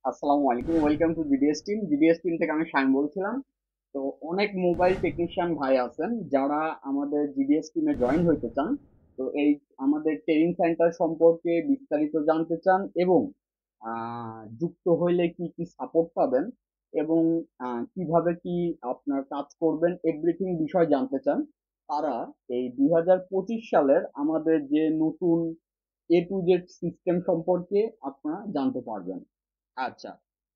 আসসালামু আলাইকুম, welcome to GDS team থেকে আমি শাইন বলছিলাম। তো অনেক মোবাইল টেকনিশিয়ান ভাই আছেন যারা আমাদের জিডিএস টিমে জয়েন হইতে চান। তো এই আমাদের ট্রেনিং সেন্টার সম্পর্কে বিস্তারিত জানতে চান এবং যুক্ত হইলে কি কি সাপোর্ট পাবেন এবং কিভাবে কি আপনার কাজ করবেন এভরিথিং বিষয় জানতে চান। তারা এই 2025 সালের আমাদের যে নতুন A to Z সিস্টেম সম্পর্কে আপনারা জানতে পারবেন। আচ্ছা,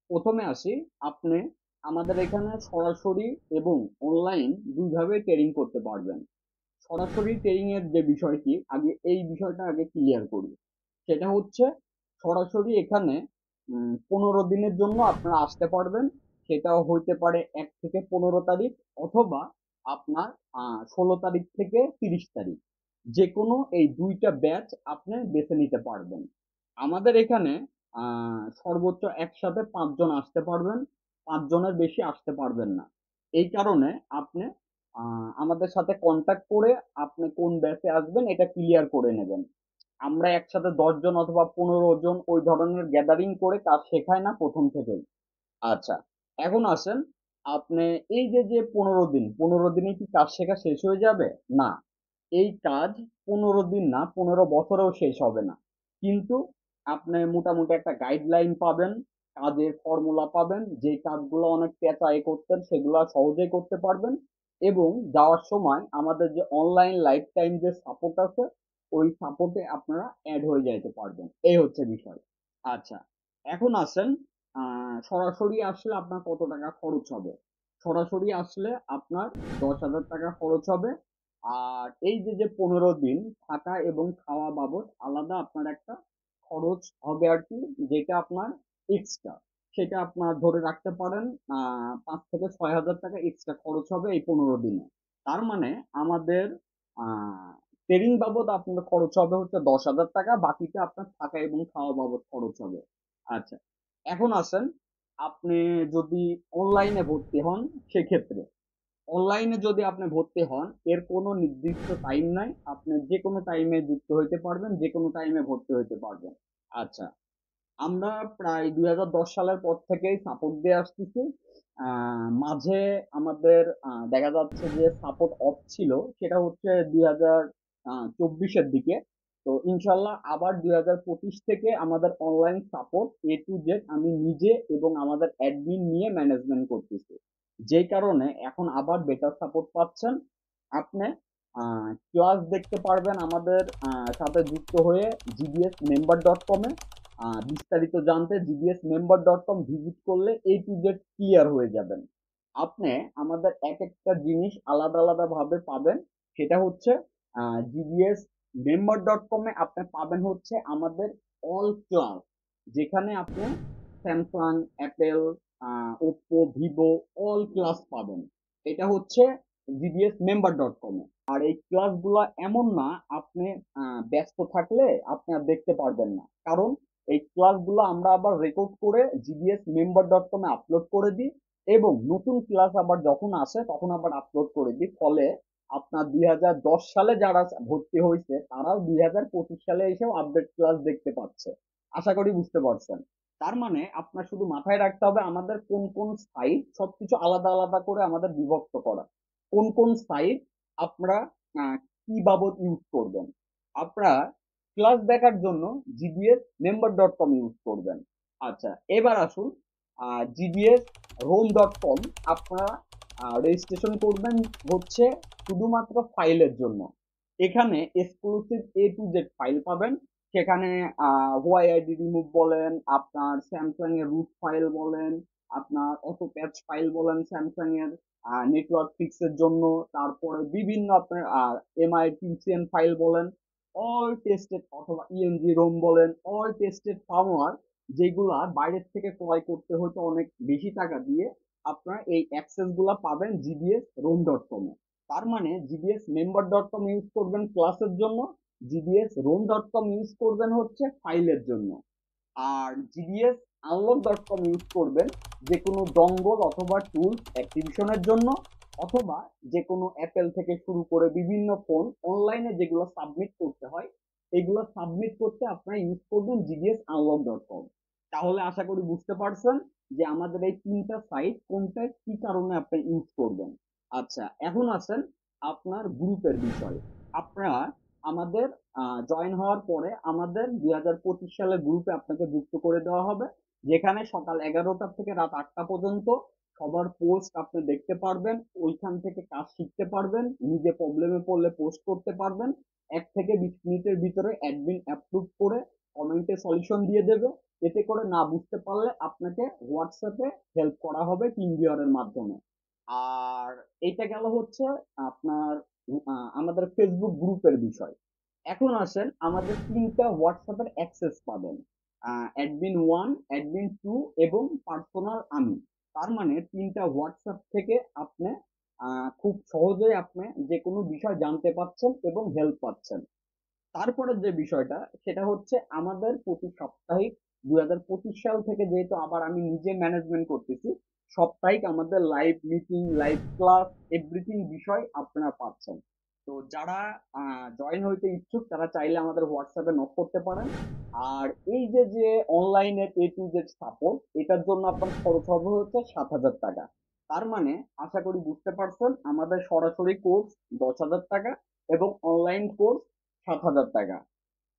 প্রথমে আসি। আপনি আমাদের এখানে সরাসরি এবং অনলাইন দুইভাবে ট্রেনিং করতে পারবেন। সরাসরি ট্রেনিং এর যে বিষয়টি, আগে এই বিষয়টা আগে ক্লিয়ার করি। সেটা হচ্ছে সরাসরি এখানে 15 দিনের জন্য আপনারা আসতে পারবেন। সেটা হইতে পারে 1 থেকে 15 তারিখ, অথবা আপনার 16 তারিখ থেকে 30 তারিখ, যে কোনো এই দুইটা ব্যাচ আপনি বেছে নিতে পারবেন। আমাদের এখানে সর্বোচ্চ একসাথে 5 জন আসতে পারবেন, 5 জনের বেশি আসতে পারবেন না। এই কারণে আপনি আমাদের সাথে কন্ট্যাক্ট করে আপনি কোন ব্যাচে আসবেন এটা ক্লিয়ার করে নেবেন। আমরা একসাথে 10 জন অথবা 15 জন ওই ধরনের গ্যাদারিং করে কাজ শেখাই না প্রথম থেকেই। আচ্ছা, এখন আসেন। আপনি এই যে যে 15 দিন, 15 দিনে কি কাজ শেখা শেষ হয়ে যাবে? না, এই কাজ 15 দিন না, 15 বছরেও শেষ হবে না। কিন্তু আপনি মোটামুটি একটা গাইডলাইন পাবেন, কাজের ফর্মুলা পাবেন, যে কাজগুলো অনেক পেঁচায় করতেন সেগুলো সহজেই করতে পারবেন। এবং যাওয়ার সময় আমাদের যে অনলাইন লাইফ টাইম যে সাপোর্ট আছে, ওই সাপোর্টে আপনারা অ্যাড হয়ে যাইতে পারবেন। এই হচ্ছে বিষয়। আচ্ছা, এখন আসেন, সরাসরি আসলে আপনার কত টাকা খরচ হবে। সরাসরি আসলে আপনার 10,000 টাকা খরচ হবে। আর এই যে যে 15 দিন থাকা এবং খাওয়া বাবদ আলাদা আপনার একটা খরচ হবে আর কি, যেটা আপনার এক্সট্রা। সেটা আপনার ধরে রাখতে পারেন 5 থেকে 6 হাজার টাকা এক্সট্রা খরচ হবে এই 15 দিনে। তার মানে আমাদের ট্রেনিং বাবদ আপনার খরচ হবে হচ্ছে 10,000 টাকা, বাকিটা আপনার থাকা এবং খাওয়া বাবদ খরচ হবে। আচ্ছা, এখন আসেন, আপনি যদি অনলাইনে ভর্তি হন, সেক্ষেত্রে অনলাইনে যদি আপনি ভর্তি হন, এর কোনো নির্দিষ্ট টাইম নাই। আপনি যে কোনো টাইমে যুক্ত হইতে পারবেন, যে কোনো টাইমে ভর্তি হইতে পারবেন। আচ্ছা, আমরা প্রায় 2010 সালের পর থেকেই সাপোর্ট দিয়ে আসতেছি। মাঝে আমাদের দেখা যাচ্ছে যে সাপোর্ট অফ ছিল, সেটা হচ্ছে 2024-এর দিকে। তো ইনশাল্লাহ আবার 2025 থেকে আমাদের online support A to Z আমি নিজে এবং আমাদের অ্যাডমিন নিয়ে ম্যানেজমেন্ট করতেছি। যেই কারণে এখন আবার বেটার সাপোর্ট পাচ্ছেন। আপনি ক্লাস দেখতে পারবেন আমাদের সাথে যুক্ত হয়ে gdsmember.com-এ। বিস্তারিত জানতে gdsmember.com ভিজিট করলে A to Z ক্লিয়ার হয়ে যাবেন। আপনি আমাদের এক একটা জিনিস আলাদা আলাদা ভাবে পাবেন। সেটা হচ্ছে gdsmember.com-এ আপনি পাবেন হচ্ছে আমাদের অল ক্লাস, যেখানে আপনি Samsung, Apple, Oppo, Vivo all class পাবেন। এটা হচ্ছে gdsmember.com-এ। আর এই ক্লাসগুলো এমন না আপনি ব্যস্ত থাকলে আপনি আর দেখতে পারবেন না, কারণ এই ক্লাসগুলো আমরা আবার রেকর্ড করে gdsmember.com-এ আপলোড করে দিই, এবং নতুন ক্লাস আবার যখন আসে তখন আবার আপলোড করে দিই। ফলে আপনার 2010 সালে যারা ভর্তি হয়েছে তারাও 2025 সালে এসেও আপডেট ক্লাস দেখতে পাচ্ছে। আশা করি বুঝতে পারছেন। তার মানে আপনার শুধু মাথায় রাখতে হবে আমাদের কোন কোন সাইট, সবকিছু আলাদা আলাদা করে আমাদের বিভক্ত করা। কোন কোন সাইট আপনারা কি বাবদ ইউজ করবেন। আপনারা ক্লাস দেখার জন্য gdsmember.com ইউজ করবেন। আচ্ছা, এবার আসুন, gdsrome.com আপনারা রেজিস্ট্রেশন করবেন হচ্ছে শুধুমাত্র ফাইলের জন্য। এখানে exclusive A to Z file পাবেন। সেখানে ওয়াইআইডি রিমুভ বলেন, আপনার স্যামসাং এর রুট ফাইল বলেন, আপনার অটো প্যাচ ফাইল বলেন স্যামসাং এর নেটওয়ার্ক ফিক্সের জন্য, তারপরে বিভিন্ন আপনার এমআই টিউসিএন ফাইল বলেন, অল টেস্টেড, অথবা ইএনজি রোম বলেন, অল টেস্টেড ফার্মওয়্যার, যেগুলা বাইরের থেকে ক্রয় করতে হতো অনেক বেশি টাকা দিয়ে, আপনারা এই অ্যাক্সেস গুলা পাবেন gdsrome.com এ। তার মানে gdsmember.com ইউজ করবেন ক্লাসের জন্য, gdsrome.com ইউজ করবেন হচ্ছে ফাইলের জন্য। আর gdsunlock.com ইউজ করবেন যে কোনো ডঙ্গল অথবা টুলস অ্যাক্টিভিশনের জন্য, অথবা যে কোনো অ্যাপেল থেকে শুরু করে বিভিন্ন ফোন অনলাইনে যেগুলো সাবমিট করতে হয়, এগুলো সাবমিট করতে আপনারা ইউজ করবেন gdsunlock.com। তাহলে আশা করি বুঝতে পারছেন যে আমাদের এই তিনটা সাইট কোনটা কি কারণে আপনি ইউজ করবেন। আচ্ছা, এখন আসেন আপনার গ্রুপের বিষয়ে। আপনারা আমাদের জয়েন হওয়ার পরে আমাদের 2025 সালের গ্রুপে আপনাকে যুক্ত করে দেওয়া হবে, যেখানে সকাল 11টা থেকে রাত 8টা পর্যন্ত সবার পোস্ট আপনি দেখতে পারবেন, ওইখান থেকে কাজ শিখতে পারবেন, নিজে প্রবলেমে পড়লে পোস্ট করতে পারবেন। 1 থেকে 20 মিনিটের ভিতরে অ্যাডমিন অ্যাপ্রুভ করে কমেন্টে সলিউশন দিয়ে দেবে। এতে করে না বুঝতে পারলে আপনাকে হোয়াটসঅ্যাপে হেল্প করা হবে টিম ভিউয়ারের মাধ্যমে। আর এইটা গেল হচ্ছে আপনার আমাদের ফেসবুক গ্রুপের বিষয়। এখন আসেন আমাদের তিনটা হোয়াটসঅ্যাপের অ্যাক্সেস পাবেন, অ্যাডমিন ওয়ান, অ্যাডমিন টু এবং পার্সোনাল আমি। তার মানে তিনটা হোয়াটসঅ্যাপ থেকে আপনি খুব সহজেই আপনি যে কোনো বিষয় জানতে পাচ্ছেন এবং হেল্প পাচ্ছেন। তারপরে যে বিষয়টা সেটা হচ্ছে আমাদের প্রতি সাপ্তাহিক 2025 সাল থেকে যেহেতু আবার আমি নিজে ম্যানেজমেন্ট করতেছি, সাপ্তাহিক আমাদের live meeting, live class, everything বিষয় আপনারা পাচ্ছেন। তো যারা জয়েন হইতে ইচ্ছুক তারা চাইলে আমাদের হোয়াটসঅ্যাপে নক করতে পারেন। আর এই যে যে অনলাইনে A to Z সাপোর্ট, এটার জন্য আপনার খরচ হবে হচ্ছে 7,000 টাকা। তার মানে আশা করি বুঝতে পারছেন আমাদের সরাসরি কোর্স 10,000 টাকা এবং অনলাইন কোর্স 7,000 টাকা।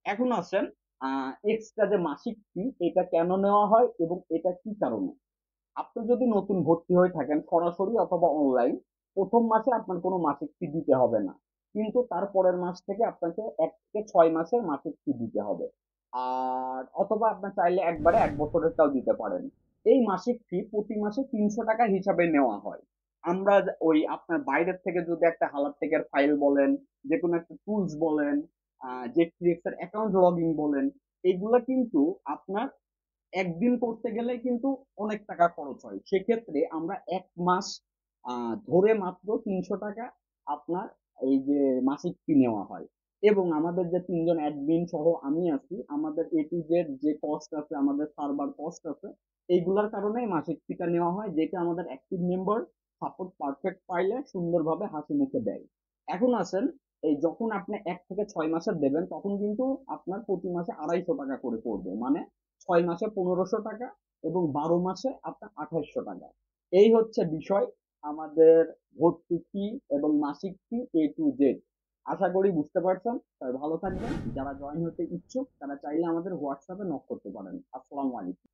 এখন আসেন এক্সট্রা যে মাসিক ফি এটা কেন নেওয়া হয় এবং এটা কি কারণে। আপনি যদি নতুন ভর্তি হয়ে থাকেন সরাসরি অথবা অনলাইন, প্রথম মাসে আপনার কোনো মাসিক ফি দিতে হবে না, কিন্তু তার পরের মাস থেকে আপনাকে 1 থেকে 6 মাসের মাসিক ফি দিতে হবে। আর অথবা আপনার চাইলে একবারে 1 বছরেরটাও দিতে পারেন। এই মাসিক ফি প্রতি মাসে 300 টাকা হিসাবে নেওয়া হয়। আমরা ওই আপনার বাইরের থেকে যদি একটা হালার টেকের ফাইল বলেন, যে কোনো একটা টুলস বলেন, জেটফ্লিক্স এর অ্যাকাউন্ট লগ ইন বলেন, এগুলা কিন্তু আপনার একদিন করতে গেলে কিন্তু অনেক টাকা খরচ হয়। সেক্ষেত্রে আমরা 1 মাস ধরে মাত্র 300 টাকা আপনার এই যে মাসিক ফি নেওয়া হয়। এবং আমাদের যে তিনজন অ্যাডমিন সহ আমি আছি, আমাদের A to Z যে কস্ট আছে, আমাদের সার্ভার কস্ট আছে, এইগুলার কারণে মাসিক ফিটা নেওয়া হয়, যেটা আমাদের অ্যাক্টিভ মেম্বার সাপোর্ট পারফেক্ট পাইলে সুন্দরভাবে হাসি মুখে দেয়। এখন আসেন, এই যখন আপনি 1 থেকে 6 মাসের দেবেন তখন কিন্তু আপনার প্রতি মাসে 250 টাকা করে পড়বে, মানে 6 মাসে 1500 টাকা এবং 12 মাসে আপনার 2800 টাকা। এই হচ্ছে বিষয় আমাদের ভর্তি ফি এবং মাসিক ফি A to Z। আশা করি বুঝতে পারছেন। সবাই ভালো থাকবেন। যারা জয়েন হতে ইচ্ছুক তারা চাইলে আমাদের হোয়াটসঅ্যাপে নক করতে পারেন। আসসালামু আলাইকুম।